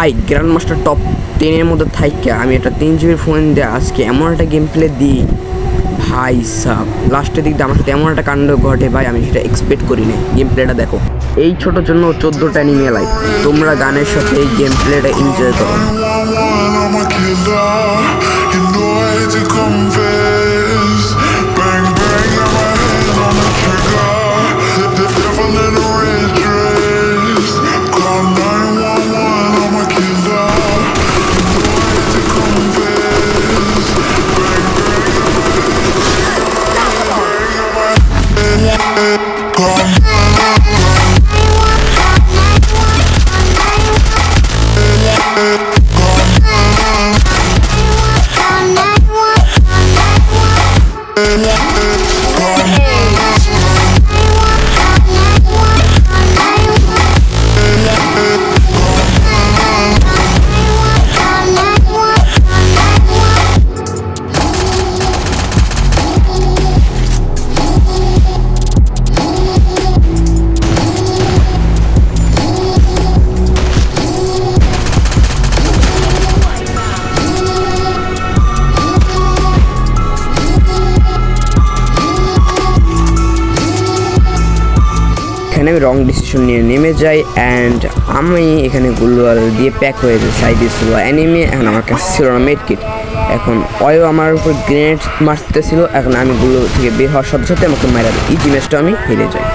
ভাই grand master top 10-এর মধ্যে থাইকা আমি একটা 3 GB ফোন দিয়ে আজকে এমন একটা গেম প্লে দিই ভাই সাব লাস্টের দিক দিয়ে আমার সাথে এমন একটা কাণ্ড ঘটে ভাই, আমি সেটা এক্সপেক্ট করিনি। গেম প্লেটা দেখো, এই ছোটোর জন্য 14টা অ্যানিমে লাইক। তোমরা গানের সাথে এই গেম প্লেটা এনজয় করো। এখানে আমি রং ডিসিশন নিয়ে নেমে যাই অ্যান্ড আমি এখানে গুলোয়াল দিয়ে প্যাক হয়ে যাই সাইডে ছিল অ্যানিমে। এখন আমার কাছে ছিল না মেড কিট, এখন অয়ও আমার উপর গ্রেনেড মারতেছিল। এখন আমি গুলো থেকে বের হওয়ার সাথে সাথে আমাকে মারা দিই, এই জিনিসটা আমি হেরে যাই।